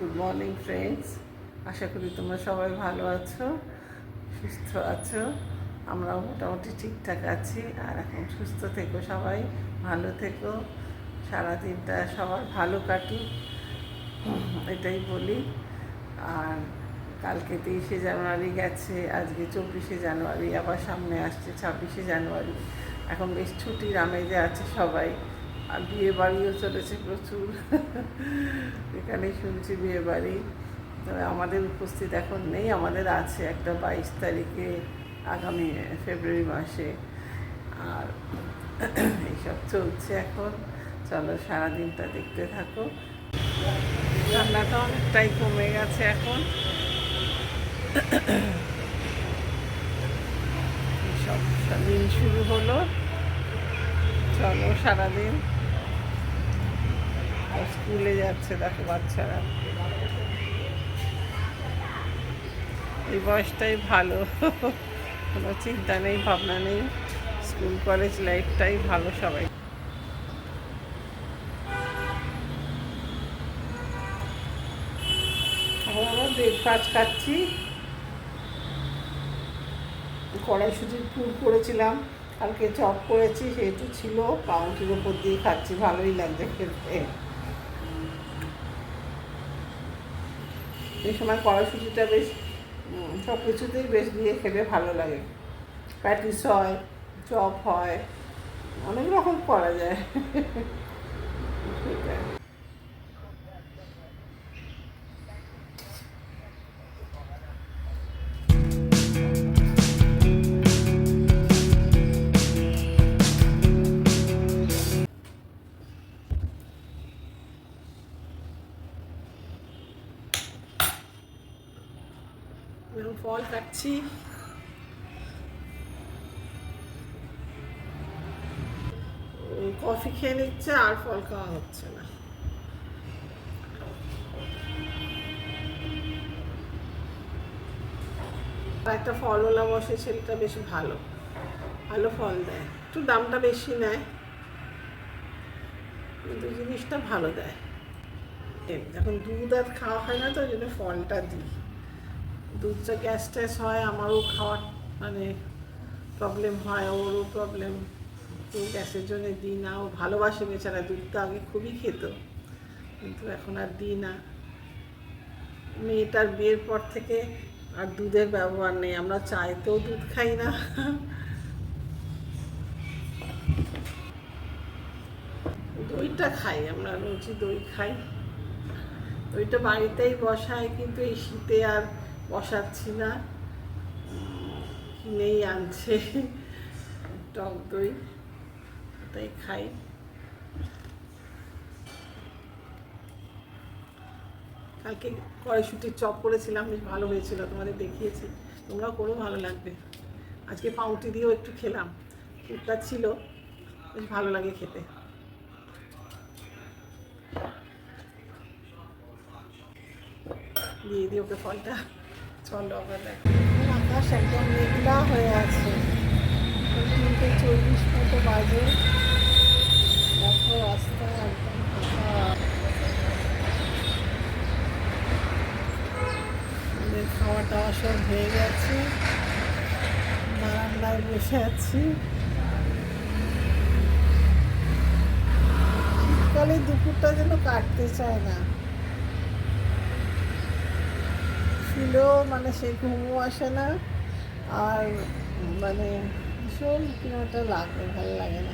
Good morning friends, আশা করি তোমরা সবাই ভালো আছো, সুস্থ আছো। আমরাও মোটামুটি ঠিকঠাক আছি। আর এখন সুস্থ থেকো, সবাই ভালো থেকো, সারাদিনটা সবার ভালো কাটুক, এটাই বলি। আর কালকে 23শে জানুয়ারি গেছে, আজকে 24শে জানুয়ারি, আবার সামনে আসছে 26শে জানুয়ারি। এখন বেশ ছুটির আমেজে আছে সবাই। আর বিয়ে বাড়িও চলেছে প্রচুর, এখানেই শুনছি বিয়ে বাড়ি। তবে আমাদের উপস্থিত এখন নেই, আমাদের আছে একটা 22 তারিখে আগামী ফেব্রুয়ারি মাসে। আর এইসব চলছে এখন। চলো সারাদিনটা দেখতে থাকো। ঠান্ডাটা অনেকটাই কমে গেছে এখন। সব দিন শুরু হলো, চলো সারাদিন। স্কুলে যাচ্ছে দেখো বাচ্চারা, এই বয়সটাই ভালো, কোনো চিন্তা নেই, ভাবনা নেই। স্কুল কলেজ লাইফটাই ভালো সবাই। এখন আমরা ব্রেকফাস্ট খাচ্ছি। কড়াইশুটির পুর করেছিলাম, কালকে চপ করেছি, সেহেতু ছিল, পাউরুটির ওপর দিয়ে খাচ্ছি, ভালোই লাগছে খেতে। এই সময় কড়াইশুটিটা বেশ সব কিছুতেই বেশ দিয়ে খেলে ভালো লাগে। প্যাটিস হয়, চপ হয়, অনেক রকম করা যায়। ফল কাটছি, কফি খেয়ে নিচ্ছে আর ফল খাওয়া হচ্ছে না। একটা ফলওয়ালা বসে, ছেলেটা বেশ ভালো ভালো ফল দেয়, একটু দামটা বেশি নেয় কিন্তু জিনিসটা ভালো দেয়। যখন দুধ আর খাওয়া হয় না, তো ওই জন্য ফলটা দিই। দুধটা গ্যাস ট্যাস হয়, আমারও খাওয়ার মানে প্রবলেম হয়, ওরও প্রবলেম, তো গ্যাসের জন্য দিই না। ও ভালোবাসে বেচারা, দুধটা আগে খুবই খেত, কিন্তু এখন আর দিই না। মেয়েটার বিয়ের পর থেকে আর দুধের ব্যবহার নেই, আমরা চাইতেও দুধ খাই না। দইটা খাই, আমরা রোজই দই খাই। দইটা বাড়িতেই বসাই, কিন্তু এই শীতে আর বসাচ্ছি না, কিনেই আনছে টক দই, তাই খাই। কালকে কড়াইশুটির চপ করেছিলাম, বেশ ভালো হয়েছিল, তোমাদের দেখিয়েছি, তোমরাও করো, ভালো লাগবে। আজকে পাউরুটি দিয়েও একটু খেলাম, পুরটা ছিল, বেশ ভালো লাগে খেতে। দিয়ে দিই ওকে ফলটা। চলো আবার দেখো, আকাশ একদম মেঘলা হয়ে আছে, 3:40 মতো বাজে। দেখো রাস্তা একদম ফাঁকা। আমাদের খাওয়া টাওয়া সব হয়ে গেছে, বারান্দায় বসে আছি। শীতকালে দুপুরটা যেন কাটতে চায় না, শুলেও মানে সে ঘুমও আসে না, আর মানে ভীষণ কিরকমটা লাগে, ভালো লাগে না।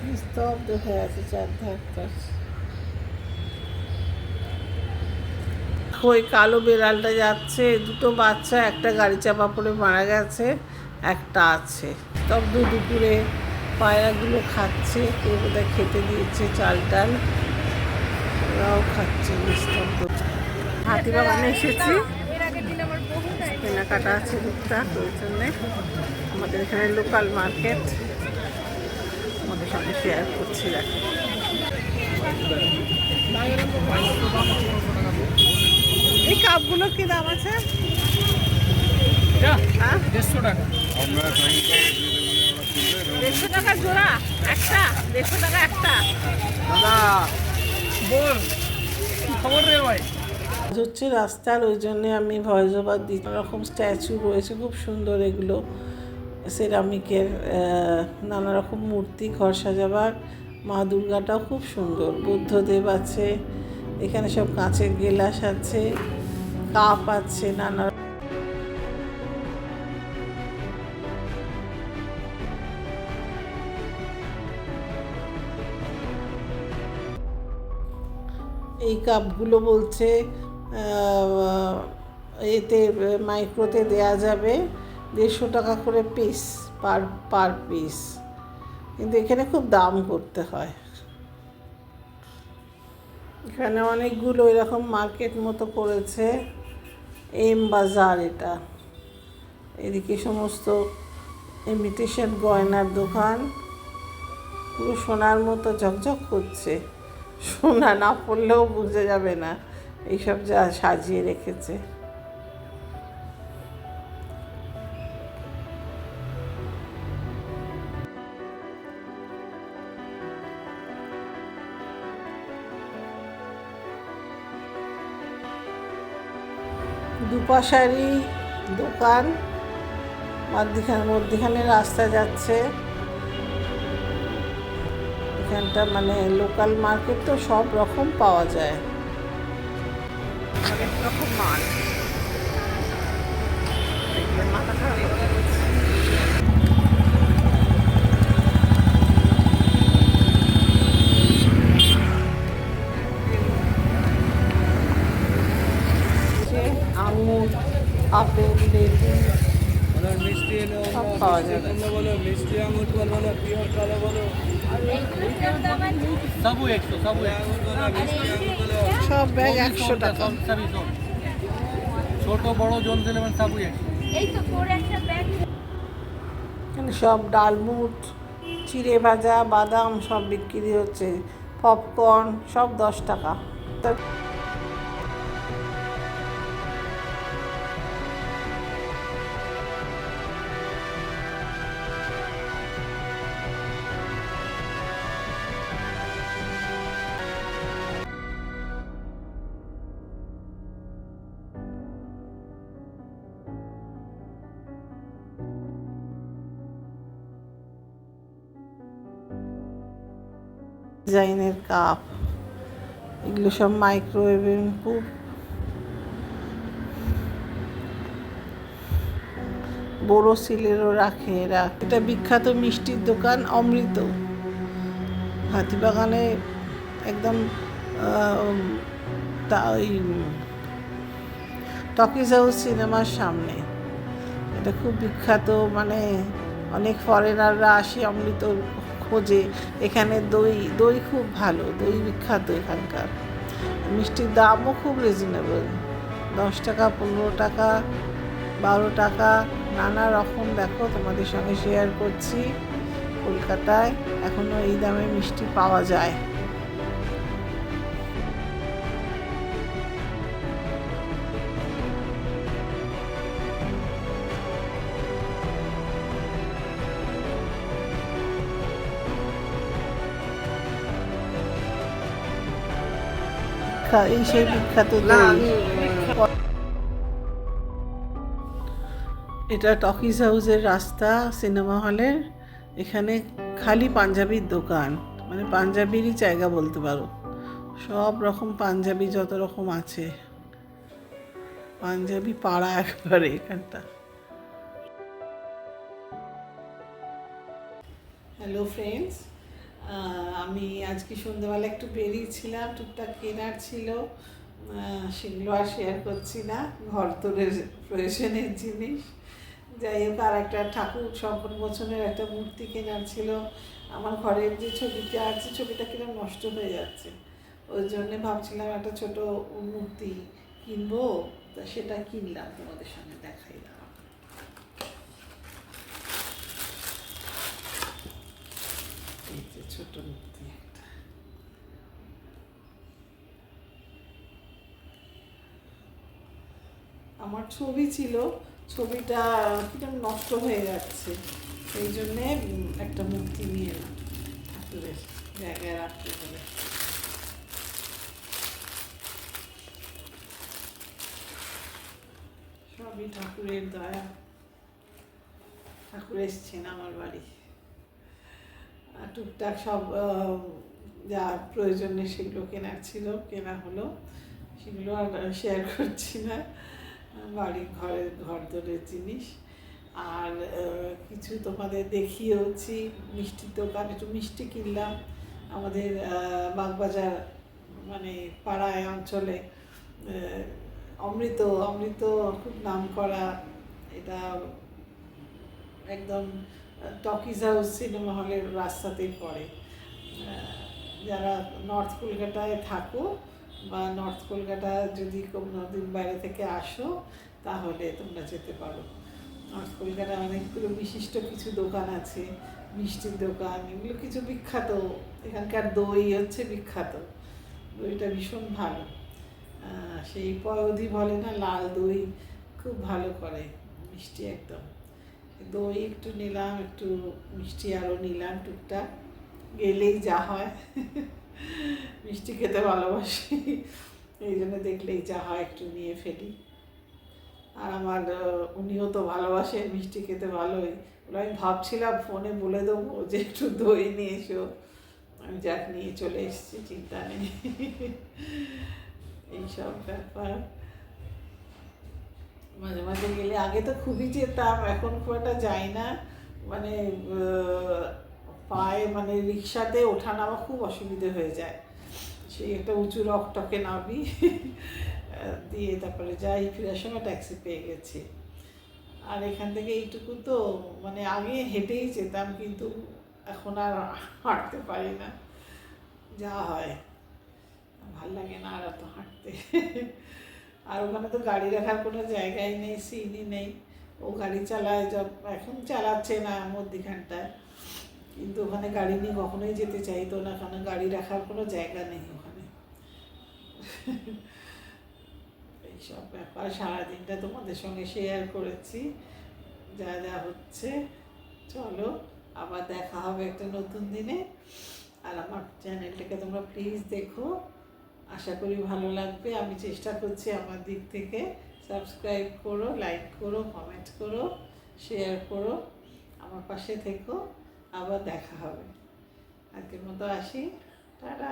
নিস্তব্ধ হয়ে আছে চারধারটা। ওই কালো বেড়ালটা যাচ্ছে, দুটো বাচ্চা, একটা গাড়ি চাপা পড়ে মারা গেছে, একটা আছে। স্তব্ধ দুপুরে পায়রাগুলো খাচ্ছে, কেউ বোধহয় খেতে দিয়েছে চাল টাল, ওরাও খাচ্ছে নিস্তব্ধ। হাতিবাগানে এসেছি, কেনাকাটা আছে টুকটাক, ওই জন্যে আমাদের এখানে লোকাল মার্কেট, আমাদের সঙ্গে শেয়ার করছি। দেখো এই কাপগুলো কি দাম আছে? 150 টাকা। 150 টাকা জোড়া একটা, 150 টাকা একটা। দাদা বল কি খবর রে ভাই? আজ হচ্ছে রাস্তার, ওই জন্যে আমি ভয়েস ওভার দিই। রকম স্ট্যাচু রয়েছে খুব সুন্দর, এগুলো সেরামিকের, নানা রকম মূর্তি, ঘর সাজাবার। মা দুর্গাটাও খুব সুন্দর, বুদ্ধদেব আছে এখানে, সব কাঁচের গেলাস আছে, কাপ আছে নানা। এই কাপগুলো বলছে এতে মাইক্রোতে দেয়া যাবে, 150 টাকা করে পিস, পার পিস, কিন্তু এখানে খুব দাম করতে হয়। এখানে অনেকগুলো এরকম মার্কেট মতো করেছে, এম বাজার এটা। এদিকে সমস্ত ইমিটেশন গয়নার দোকান, পুরো সোনার মতো ঝকঝক করছে, সোনা না পড়লেও বুঝে যাবে না এইসব যা সাজিয়ে রেখেছে। দুপাশারি দোকান, মধ্যখানে রাস্তা যাচ্ছে। এখানটা মানে লোকাল মার্কেট, তো সব রকম পাওয়া যায়, অনেক রকম মাল। মাথা খারাপ হয়ে গেছে। আঙুর, আপেল, লেবু মিষ্টি সব পাওয়া যাবে। বলো, মিষ্টি আঙুর বলো, পিওর কালো বলো, সবু 100, সবু 100, সব ব্যাগ 100 টাকা। সবই ছোট বড় জন দিলেন সবু 100। এই তো পরে একটা ব্যাগ। এখানে সব ডালমুট, চিড়ে ভাজা, বাদাম সব বিক্রি হচ্ছে, পপকর্ন সব 10 টাকা। ডিজাইনের কাপ, এগুলো সব মাইক্রোওয়েভের, খুব বড় সিলেরও রাখে এরা। এটা বিখ্যাত মিষ্টির দোকান অমৃত, হাতিবাগানে একদম ওই টকিজ হাউস সিনেমার সামনে। এটা খুব বিখ্যাত, মানে অনেক ফরেনাররা আসে অমৃত খোঁজে। এখানে দই খুব ভালো, দই বিখ্যাত এখানকার। মিষ্টির দামও খুব রিজনেবল, 10 টাকা, 15 টাকা, 12 টাকা, নানা রকম। দেখো, তোমাদের সঙ্গে শেয়ার করছি, কলকাতায় এখনও এই দামে মিষ্টি পাওয়া যায়। এই সেই বিখ্যাত দই। এটা টকিজ হাউসের রাস্তা, সিনেমা হলের। এখানে খালি পাঞ্জাবির দোকান, মানে পাঞ্জাবিরই জায়গা বলতে পারো। সব রকম পাঞ্জাবি যত রকম আছে, পাঞ্জাবি পাড়া একবারে এখানটা। হ্যালো ফ্রেন্ডস, আমি আজকে সন্ধ্যাবেলা একটু বেরিয়েছিলাম, টুকটাক কেনার ছিল, সেগুলো আর শেয়ার করছি না, ঘর তোলের প্রয়োজনের জিনিস। যাই হোক, আর একটা ঠাকুর সংকটমোচনের একটা মূর্তি কেনার ছিল। আমার ঘরের যে ছবিটা আছে, ছবিটা কিরকম নষ্ট হয়ে যাচ্ছে, ওই জন্যে ভাবছিলাম একটা ছোট মূর্তি কিনবো, তা সেটা কিনলাম, তোমাদের সঙ্গে দেখাইলাম। এই যে ছোট মূর্তি একটা, আমার ছবি ছিল, ছবিটা কিরকম নষ্ট হয়ে যাচ্ছে, সেই জন্যে একটা মূর্তি নিয়ে এলাম ঠাকুরের জায়গায় রাখতে হবে। সবই ঠাকুরের দয়া, ঠাকুর এসছেন আমার বাড়ি। আর টুকটাক সব যা প্রয়োজনে সেগুলো কেনার ছিল কেনা হলো, সেগুলো আর শেয়ার করছি না। বাড়ির ঘর দরের জিনিস। আর কিছু তোমাদের দেখিয়েওছি, মিষ্টির দোকান, একটু মিষ্টি কিনলাম আমাদের বাগবাজার মানে পাড়ায় অঞ্চলে। অমৃত অমৃত খুব নাম করা, এটা একদম টকিজ হাউস সিনেমা হলের রাস্তাতেই পড়ে। যারা নর্থ কলকাতায় থাকো বা নর্থ কলকাতা যদি কোনো দিন বাইরে থেকে আসো তাহলে তোমরা যেতে পারো। নর্থ কলকাতায় অনেকগুলো বিশিষ্ট কিছু দোকান আছে, মিষ্টির দোকান, এগুলো কিছু বিখ্যাত। এখানকার দই হচ্ছে বিখ্যাত, দইটা ভীষণ ভালো। সেই পয়দি বলে না, লাল দই খুব ভালো করে, মিষ্টি একদম। দই একটু নিলাম, একটু মিষ্টি আরও নিলাম টুকটাক, গেলেই যা হয়। মিষ্টি খেতে ভালোবাসি, এই জন্য দেখলেই যা হয় একটু নিয়ে ফেলি। আর আমার উনিও তো ভালোবাসেন মিষ্টি খেতে ভালোই। আমি ভাবছিলাম ফোনে বলে দেবো যে একটু দই নিয়ে এসো, আমি যাক নিয়ে চলে এসেছি, চিন্তা নেই। এইসব ব্যাপার মাঝে মাঝে গেলে, আগে তো খুবই যেতাম, এখন খুব একটা যাই না। মানে পায়ে মানে রিক্সাতে ওঠা নামা খুব অসুবিধে হয়ে যায়। সেই একটা উঁচু রকটকে নামি, দিয়ে তারপরে যাই, ফেরার সময় ট্যাক্সি পেয়ে গেছি। আর এখান থেকে এইটুকু তো মানে আগে হেঁটেই যেতাম, কিন্তু এখন আর হাঁটতে পারি না, যা হয় ভাল লাগে না আর এত হাঁটতে। আর ওখানে তো গাড়ি রাখার কোনো জায়গাই নেই, সিনই নেই। ও গাড়ি চালায়, এখন চালাচ্ছে না মধ্যিখানটায়, কিন্তু ওখানে গাড়ি নিয়ে কখনোই যেতে চাইতো না, কারণ গাড়ি রাখার কোনো জায়গা নেই ওখানে। এইসব ব্যাপার সারাদিনটা তোমাদের সঙ্গে শেয়ার করেছি, যা যা হচ্ছে। চলো আবার দেখা হবে একটা নতুন দিনে। আর আমার চ্যানেলটাকে তোমরা প্লিজ দেখো, আশা করি ভালো লাগবে। আমি চেষ্টা করছি আমার দিক থেকে, সাবস্ক্রাইব করো, লাইক করো, কমেন্ট করো, শেয়ার করো, আমার পাশে থেকো। আবার দেখা হবে। আজকের মতো আসি, টাটা।